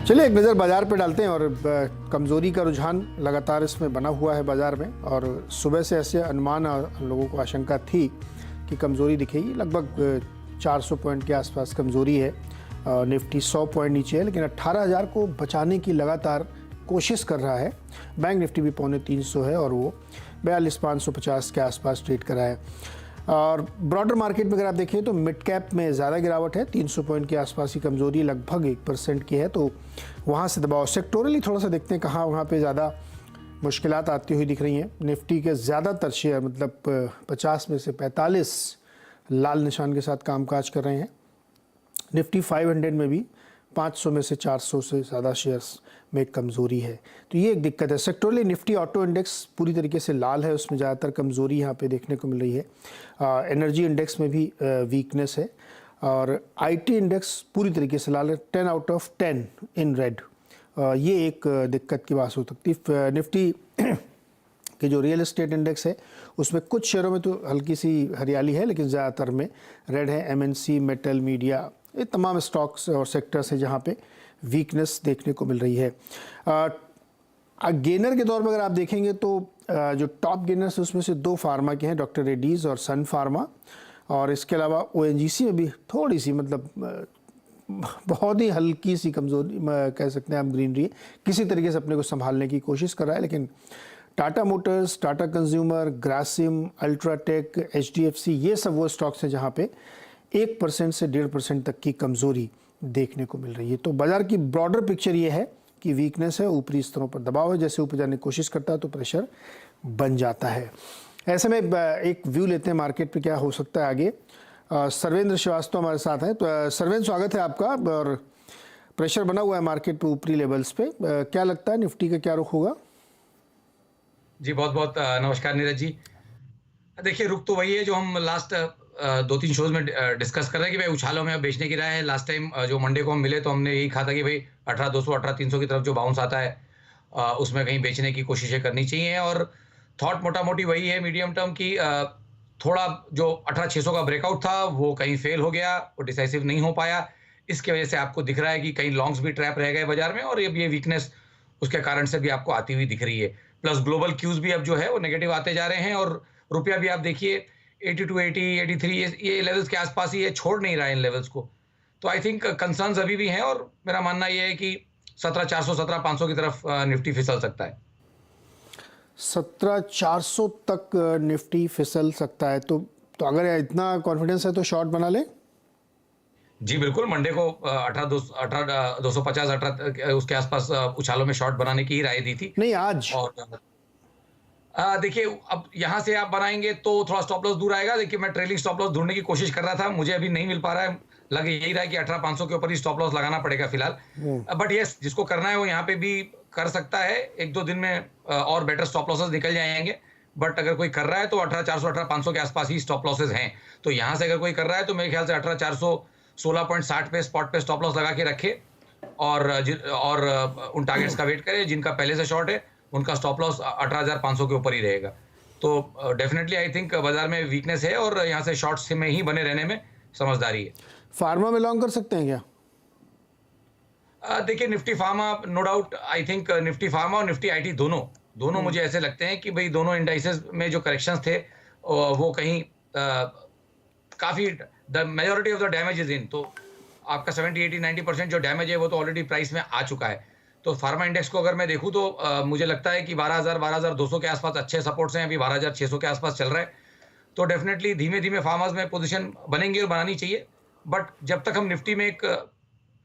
चलिए एक नज़र बाज़ार पे डालते हैं और कमज़ोरी का रुझान लगातार इसमें बना हुआ है बाज़ार में। और सुबह से ऐसे अनुमान लोगों को आशंका थी कि कमज़ोरी दिखेगी। लगभग 400 पॉइंट के आसपास कमज़ोरी है। निफ्टी 100 पॉइंट नीचे है, लेकिन 18,000 को बचाने की लगातार कोशिश कर रहा है। बैंक निफ्टी भी 2.25 है और वो 42,550 के आसपास ट्रेड कर रहा है। और ब्रॉडर मार्केट में अगर आप देखें तो मिड कैप में ज़्यादा गिरावट है, 300 पॉइंट के आसपास की कमज़ोरी लगभग 1% की है, तो वहाँ से दबाव। सेक्टोरली थोड़ा सा देखते हैं कहाँ वहाँ पे ज़्यादा मुश्किलात आती हुई दिख रही हैं। निफ्टी के ज़्यादातर शेयर मतलब 50 में से 45 लाल निशान के साथ कामकाज कर रहे हैं। निफ्टी 500 में भी 500 में से 400 से ज़्यादा शेयर्स में कमज़ोरी है, तो ये एक दिक्कत है। सेक्टोरली निफ्टी ऑटो इंडेक्स पूरी तरीके से लाल है, उसमें ज़्यादातर कमज़ोरी यहाँ पे देखने को मिल रही है। एनर्जी इंडेक्स में भी वीकनेस है और आईटी इंडेक्स पूरी तरीके से लाल है, 10 आउट ऑफ 10 इन रेड। ये एक दिक्कत की बात हो सकती है। निफ्टी कि जो रियल एस्टेट इंडेक्स है उसमें कुछ शेयरों में तो हल्की सी हरियाली है, लेकिन ज़्यादातर में रेड है। एमएनसी, मेटल, मीडिया, ये तमाम स्टॉक्स और सेक्टर्स है जहाँ पे वीकनेस देखने को मिल रही है। गेनर के तौर पर अगर आप देखेंगे तो जो टॉप गेनर्स उसमें से 2 फार्मा के हैं, डॉक्टर रेड्डीज़ और सन फार्मा। और इसके अलावा ओएनजीसी में भी थोड़ी सी मतलब बहुत ही हल्की सी कमज़ोरी कह सकते हैं आप, ग्रीनरी है, किसी तरीके से अपने को संभालने की कोशिश कर रहा है। लेकिन Tata Motors, Tata consumer, Grasim, UltraTech, HDFC, ये सब वो स्टॉक्स हैं जहाँ पे 1% से 1.5% तक की कमज़ोरी देखने को मिल रही है। तो बाज़ार की ब्रॉडर पिक्चर ये है कि वीकनेस है, ऊपरी स्तरों पर दबाव है, जैसे ऊपर जाने की कोशिश करता है तो प्रेशर बन जाता है। ऐसे में एक व्यू लेते हैं मार्केट पे क्या हो सकता है आगे। सर्वेंद्र श्रीवास्तव हमारे साथ हैं। तो सर्वेंद्र, स्वागत है आपका। और प्रेशर बना हुआ है मार्केट पे ऊपरी लेवल्स पे, क्या लगता है निफ्टी का क्या रुख होगा? जी बहुत बहुत नमस्कार नीरज जी। देखिए रुख तो वही है जो हम लास्ट 2-3 शोज में डिस्कस कर रहे हैं कि भाई उछालों में अब बेचने की राय है। लास्ट टाइम जो मंडे को हम मिले तो हमने यही कहा था कि भाई 18,200 18,300 की तरफ जो बाउंस आता है उसमें कहीं बेचने की कोशिशें करनी चाहिए। और थॉट मोटा मोटी वही है मीडियम टर्म की। थोड़ा जो 18,600 का ब्रेकआउट था वो कहीं फेल हो गया, वो डिसाइसिव नहीं हो पाया। इसकी वजह से आपको दिख रहा है कि कहीं लॉन्ग्स भी ट्रैप रह गए बाजार में, और ये वीकनेस उसके कारण से भी आपको आती हुई दिख रही है। प्लस ग्लोबल क्यूज भी अब जो है वो नेगेटिव आते जा रहे हैं, और रुपया भी आप देखिए 82, 83 ये लेवल्स के आसपास ही है, छोड़ नहीं रहा है इन लेवल्स को। तो आई थिंक कंसर्न्स अभी भी हैं, और मेरा मानना ये है कि 17,400 17,500 की तरफ निफ्टी फिसल सकता है। 17,400 तक निफ्टी फिसल सकता है, तो अगर इतना कॉन्फिडेंस है तो शॉर्ट बना ले। जी बिल्कुल, मंडे को 18,250 18 उसके आसपास उछालों में शॉर्ट बनाने की ही राय दी थी। नहीं, आज। और देखिए अब यहाँ से आप बनाएंगे तो थोड़ा स्टॉप लॉस दूर आएगा। देखिए मैं ट्रेलिंग स्टॉप लॉस ढूंढने की कोशिश कर रहा था, मुझे अभी नहीं मिल पा रहा है। लग यही रहा है कि 18,500 के ऊपर ही स्टॉप लॉस लगाना पड़ेगा फिलहाल। बट यस, जिसको करना है वो यहाँ पे भी कर सकता है। 1-2 दिन में और बेटर स्टॉप लॉसेस निकल जाएंगे। बट अगर कोई कर रहा है तो 18,400 18,500 के आसपास ही स्टॉप लॉसेस हैं। तो यहाँ से अगर कोई कर रहा है तो मेरे ख्याल से 18,400 16.60 पे स्पॉट पे स्टॉप लॉस लगा के रखे, और उन टारगेट्स का वेट करें। जिनका पहले से शॉर्ट है उनका स्टॉप लॉस 18,500 के ऊपर ही रहेगा। तो डेफिनेटली आई थिंक बाजार में वीकनेस है, और यहाँ से शॉर्ट्स में ही बने रहने में समझदारी है। फार्मा में लॉन्ग कर सकते हैं क्या? देखिए Nifty pharma no doubt, I think Nifty pharma और निफ्टी आईटी दोनों मुझे ऐसे लगते हैं कि भाई दोनों इंडाइसेस में जो करेक्शंस थे वो कहीं काफी the majority of the damage is in. तो आपका 70-80-90% जो डैमेज है वो तो ऑलरेडी प्राइस में आ चुका है। तो फार्मा इंडेक्स को अगर मैं देखूं तो मुझे लगता है कि 12,000 12,200 के आसपास अच्छे सपोर्ट्स हैं। अभी 12,600 के आसपास चल रहा है। तो डेफिनेटली धीमे धीमे फार्मर्स में पोजीशन बनेंगी और बनानी चाहिए। बट जब तक हम निफ्टी में एक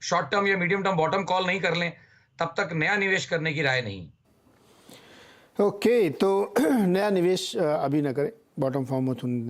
शॉर्ट टर्म या मीडियम टर्म बॉटम कॉल नहीं कर लें तब तक नया निवेश करने की राय नहीं। ओके, तो नया निवेश अभी ना करें, बॉटम फॉर्म होने